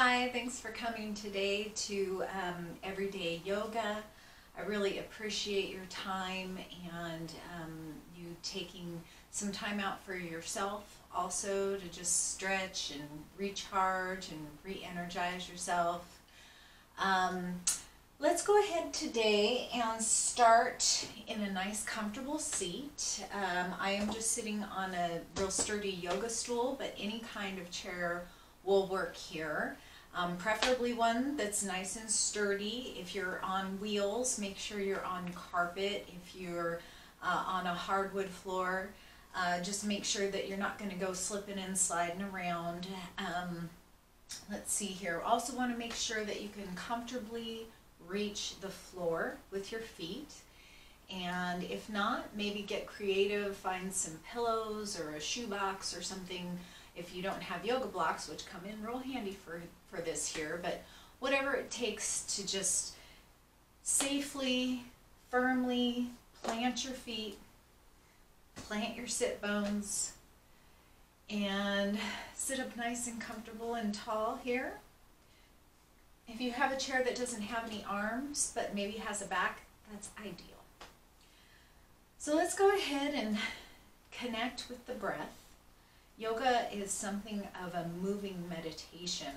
Hi, thanks for coming today to Everyday Yoga. I really appreciate your time and you taking some time out for yourself also to just stretch and recharge and re-energize yourself. Let's go ahead today and start in a nice comfortable seat. I am just sitting on a real sturdy yoga stool, but any kind of chair will work here. Preferably one that's nice and sturdy. If you're on wheels, make sure you're on carpet. If you're on a hardwood floor, just make sure that you're not going to go slipping and sliding around. Let's see here. Also want to make sure that you can comfortably reach the floor with your feet. And if not, maybe get creative, find some pillows or a shoebox or something if you don't have yoga blocks, which come in real handy for this here, but whatever it takes to just safely, firmly plant your feet, plant your sit bones, and sit up nice and comfortable and tall here. If you have a chair that doesn't have any arms, but maybe has a back, that's ideal. So let's go ahead and connect with the breath. Yoga is something of a moving meditation.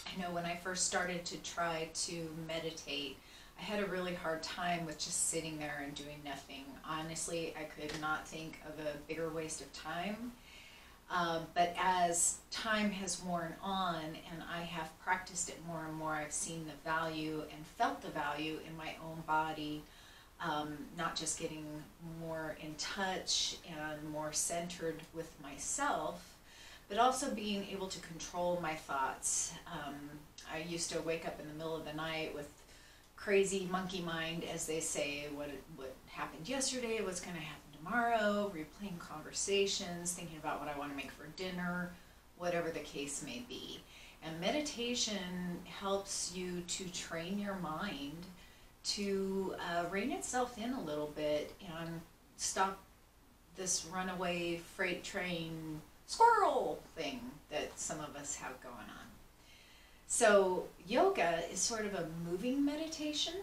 I know when I first started to try to meditate, I had a really hard time with just sitting there and doing nothing. Honestly, I could not think of a bigger waste of time. But as time has worn on and I have practiced it more and more, I've seen the value and felt the value in my own body. Not just getting more in touch and more centered with myself, but also being able to control my thoughts. I used to wake up in the middle of the night with crazy monkey mind, as they say, what happened yesterday, what's going to happen tomorrow, replaying conversations, thinking about what I want to make for dinner, whatever the case may be. And meditation helps you to train your mind to rein itself in a little bit and stop this runaway freight train squirrel thing that some of us have going on. So yoga is sort of a moving meditation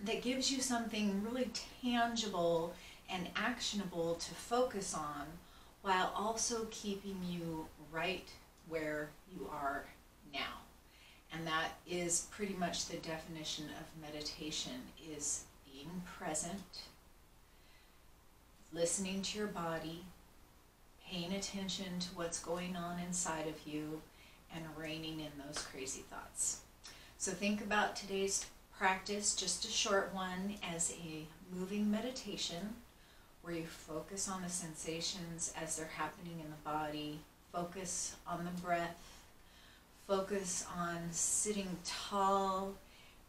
that gives you something really tangible and actionable to focus on while also keeping you right where you are now. And that is pretty much the definition of meditation, is being present, listening to your body, paying attention to what's going on inside of you, and reining in those crazy thoughts. So think about today's practice, just a short one, as a moving meditation where you focus on the sensations as they're happening in the body, focus on the breath, focus on sitting tall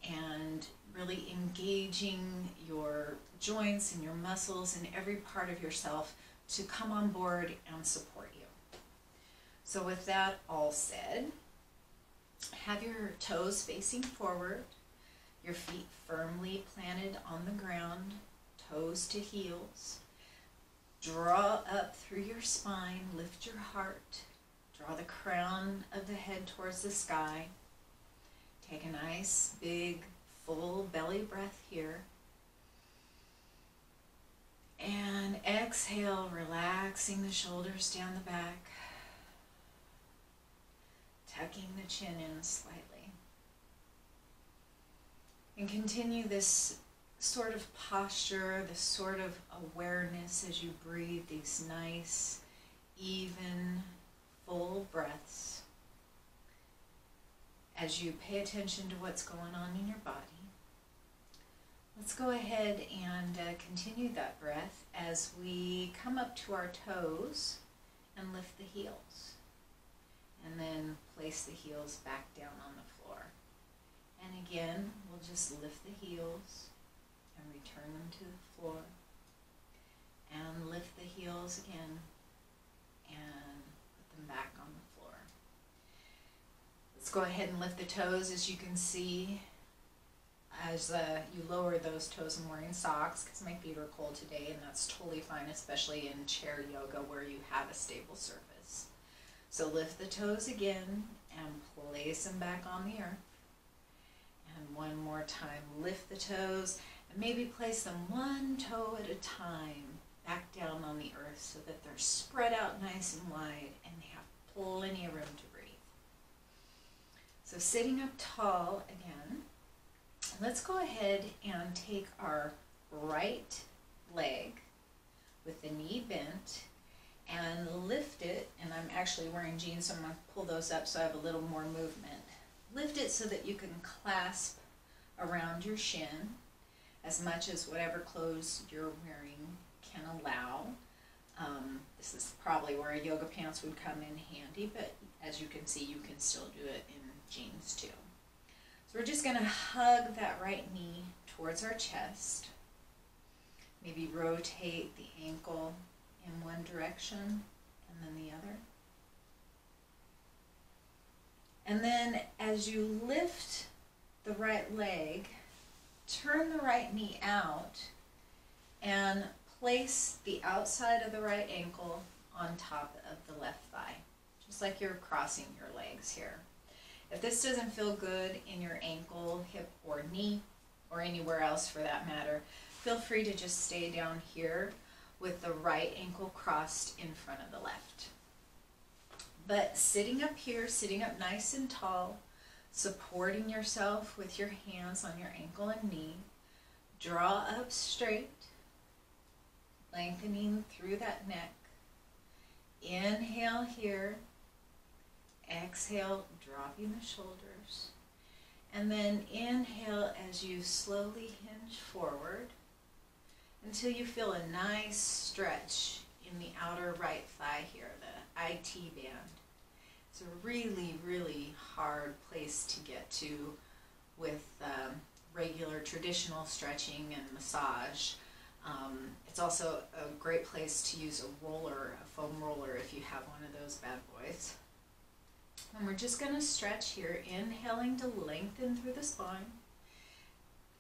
and really engaging your joints and your muscles and every part of yourself to come on board and support you. So with that all said, have your toes facing forward, your feet firmly planted on the ground, toes to heels. Draw up through your spine, lift your heart. Draw the crown of the head towards the sky. Take a nice, big, full belly breath here. And exhale, relaxing the shoulders down the back. Tucking the chin in slightly. And continue this sort of posture, this sort of awareness as you breathe these nice, even, full breaths as you pay attention to what's going on in your body. Let's go ahead and continue that breath as we come up to our toes and lift the heels. And then place the heels back down on the floor. And again, we'll just lift the heels and return them to the floor. And lift the heels again and back on the floor. Let's go ahead and lift the toes. As you can see, as you lower those toes, I'm wearing socks because my feet are cold today, and that's totally fine, especially in chair yoga where you have a stable surface. So lift the toes again and place them back on the earth. And one more time, lift the toes and maybe place them one toe at a time back down on the earth so that they're spread out nice and wide and they have plenty of room to breathe. So sitting up tall again, let's go ahead and take our right leg with the knee bent and lift it, and I'm actually wearing jeans, so I'm going to pull those up so I have a little more movement. Lift it so that you can clasp around your shin as much as whatever clothes you're wearing can allow. This is probably where yoga pants would come in handy, but as you can see, you can still do it in jeans too. So we're just going to hug that right knee towards our chest. Maybe rotate the ankle in one direction and then the other. And then as you lift the right leg, turn the right knee out and place the outside of the right ankle on top of the left thigh, just like you're crossing your legs here. If this doesn't feel good in your ankle, hip, or knee, or anywhere else for that matter, feel free to just stay down here with the right ankle crossed in front of the left. But sitting up here, sitting up nice and tall, supporting yourself with your hands on your ankle and knee, draw up straight, lengthening through that neck. Inhale here, exhale, dropping the shoulders, and then inhale as you slowly hinge forward until you feel a nice stretch in the outer right thigh here, the IT band. It's a really, really hard place to get to with regular traditional stretching and massage. It's also a great place to use a roller, a foam roller, if you have one of those bad boys. And we're just going to stretch here, inhaling to lengthen through the spine.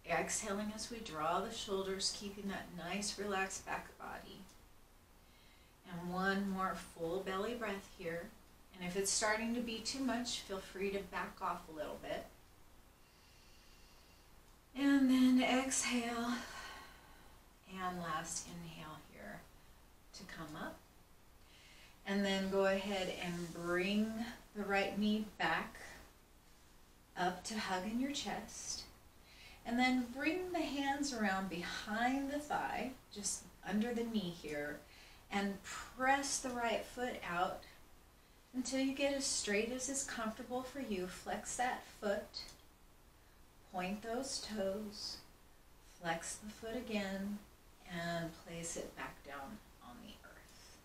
Exhaling as we draw the shoulders, keeping that nice relaxed back body. And one more full belly breath here. And if it's starting to be too much, feel free to back off a little bit. And then exhale. And last inhale here to come up. And then go ahead and bring the right knee back up to hugging your chest. And then bring the hands around behind the thigh, just under the knee here, and press the right foot out until you get as straight as is comfortable for you. Flex that foot, point those toes, flex the foot again, and place it back down on the earth.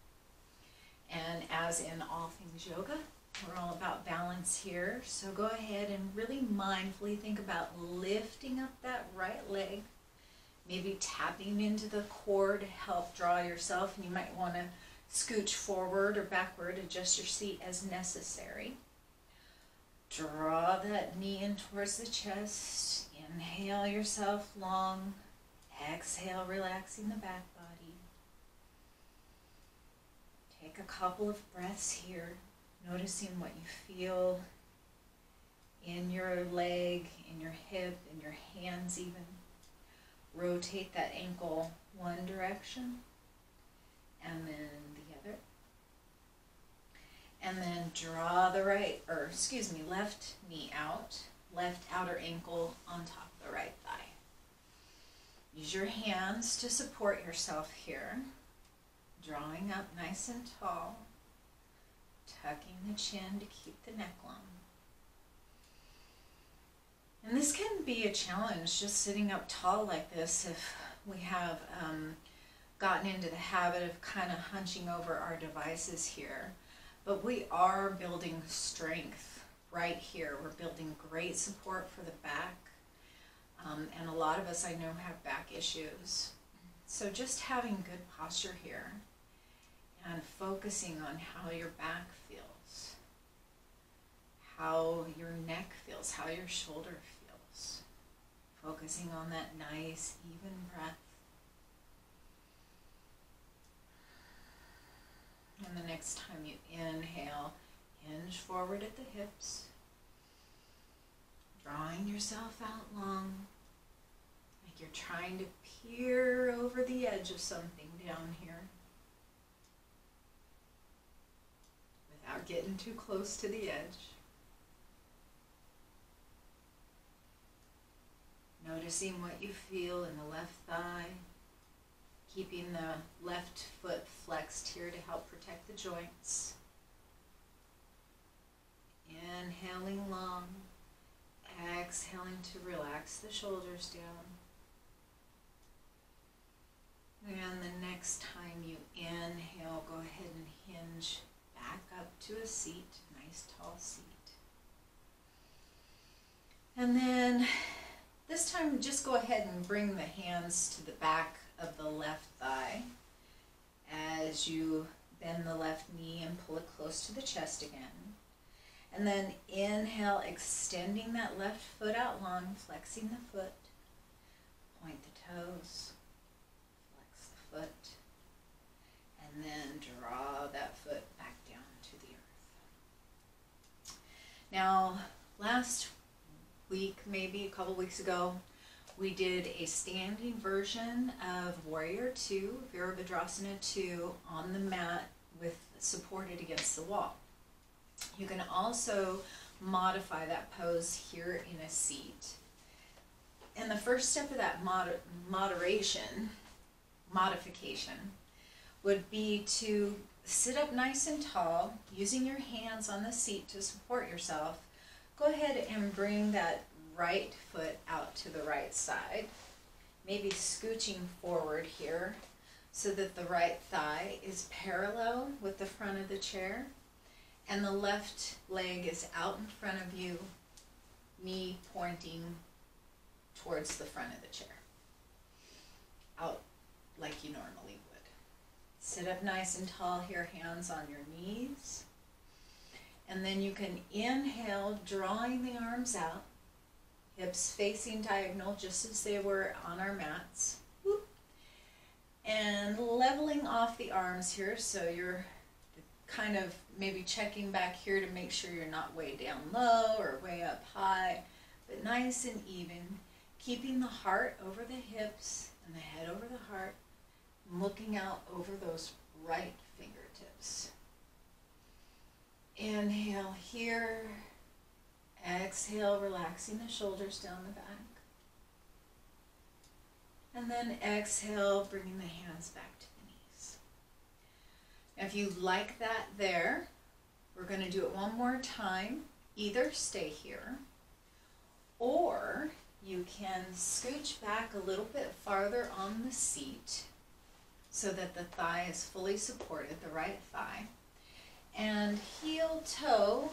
And as in all things yoga, we're all about balance here. So go ahead and really mindfully think about lifting up that right leg, maybe tapping into the core to help draw yourself, and you might want to scooch forward or backward, adjust your seat as necessary. Draw that knee in towards the chest. Inhale yourself long. Exhale, relaxing the back body. Take a couple of breaths here, noticing what you feel in your leg, in your hip, in your hands even. Rotate that ankle one direction and then the other. And then draw the left knee out, left outer ankle on top of the right thigh. Use your hands to support yourself here, drawing up nice and tall, tucking the chin to keep the neck long. And this can be a challenge, just sitting up tall like this, if we have gotten into the habit of kind of hunching over our devices here. But we are building strength right here. We're building great support for the back. And a lot of us I know have back issues. So just having good posture here and focusing on how your back feels, how your neck feels, how your shoulder feels. Focusing on that nice, even breath. And the next time you inhale, Hinge forward at the hips. Drawing yourself out long, like you're trying to peer over the edge of something down here without getting too close to the edge. Noticing what you feel in the left thigh, keeping the left foot flexed here to help protect the joints. Inhaling long, exhaling to relax the shoulders down. And the next time you inhale, go ahead and hinge back up to a seat, nice tall seat. And then this time just go ahead and bring the hands to the back of the left thigh as you bend the left knee and pull it close to the chest again. And then inhale, extending that left foot out long, flexing the foot. Point the toes, flex the foot, and then draw that foot back down to the earth. Now, last week, maybe a couple weeks ago, we did a standing version of Warrior Two, Virabhadrasana Two, on the mat with supported against the wall. You can also modify that pose here in a seat. And the first step of that modification would be to sit up nice and tall, using your hands on the seat to support yourself. Go ahead and bring that right foot out to the right side, maybe scooching forward here so that the right thigh is parallel with the front of the chair. And the left leg is out in front of you, knee pointing towards the front of the chair. Out like you normally would. Sit up nice and tall here, hands on your knees. And then you can inhale, drawing the arms out, hips facing diagonal just as they were on our mats. Whoop. And leveling off the arms here, so you're kind of maybe checking back here to make sure you're not way down low or way up high, but nice and even, keeping the heart over the hips and the head over the heart, looking out over those right fingertips. Inhale here, exhale, relaxing the shoulders down the back. And then exhale, bringing the hands back to the knees. If you like that there, we're going to do it one more time. Either stay here, or you can scooch back a little bit farther on the seat so that the thigh is fully supported, the right thigh. And heel toe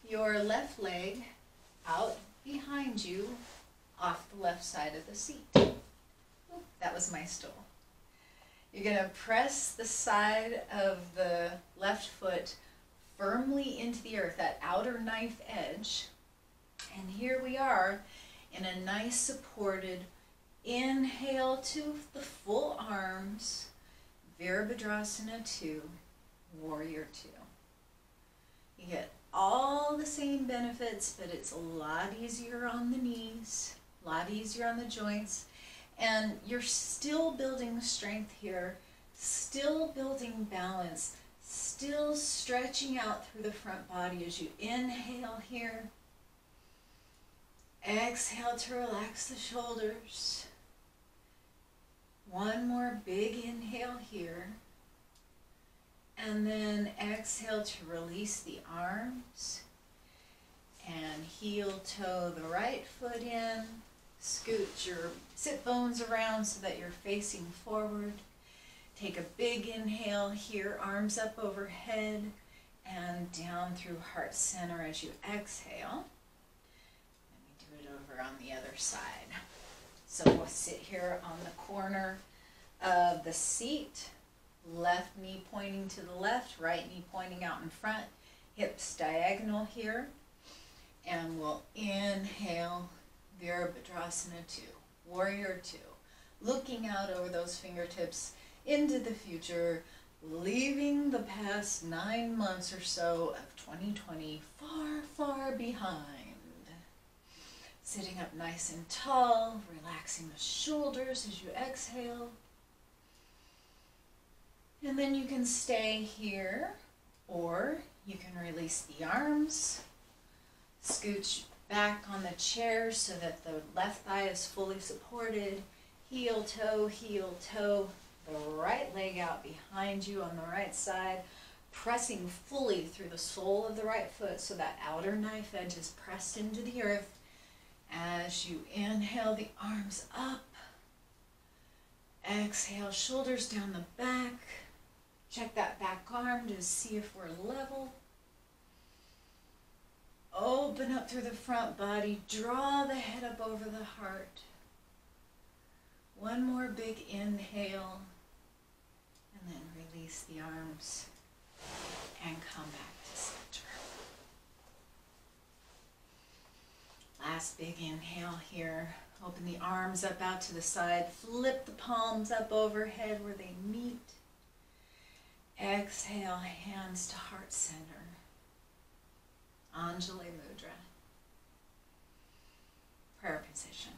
your left leg out behind you off the left side of the seat. Ooh, that was my stool. You're going to press the side of the left foot firmly into the earth, that outer knife edge. And here we are in a nice supported inhale to the full arms, Virabhadrasana 2, Warrior 2. You get all the same benefits, but it's a lot easier on the knees, a lot easier on the joints, and you're still building strength here, still building balance, still stretching out through the front body as you inhale here. Exhale to relax the shoulders. One more big inhale here. And then exhale to release the arms. And heel toe the right foot in. Scoot your sit bones around so that you're facing forward. Take a big inhale here, arms up overhead and down through heart center as you exhale. Let me do it over on the other side. So we'll sit here on the corner of the seat, left knee pointing to the left, right knee pointing out in front, hips diagonal here, and we'll inhale Virabhadrasana 2, Warrior 2, looking out over those fingertips into the future, leaving the past 9 months or so of 2020 far, far behind. Sitting up nice and tall, relaxing the shoulders as you exhale. And then you can stay here, or you can release the arms, scooch back on the chair so that the left thigh is fully supported, heel, toe, the right leg out behind you on the right side, pressing fully through the sole of the right foot so that outer knife edge is pressed into the earth. As you inhale, the arms up. Exhale, shoulders down the back. Check that back arm to see if we're level. Open up through the front body. Draw the head up over the heart. One more big inhale. And then release the arms and come back to center. Last big inhale here. Open the arms up out to the side. Flip the palms up overhead where they meet. Exhale, hands to heart center. Anjali Mudra. Prayer position.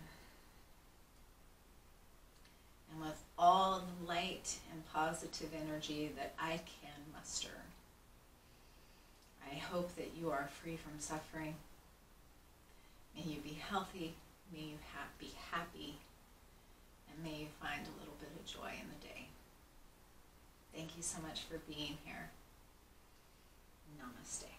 And with all the light and positive energy that I can muster, I hope that you are free from suffering. May you be healthy, may you be happy, and may you find a little bit of joy in the day. Thank you so much for being here. Namaste.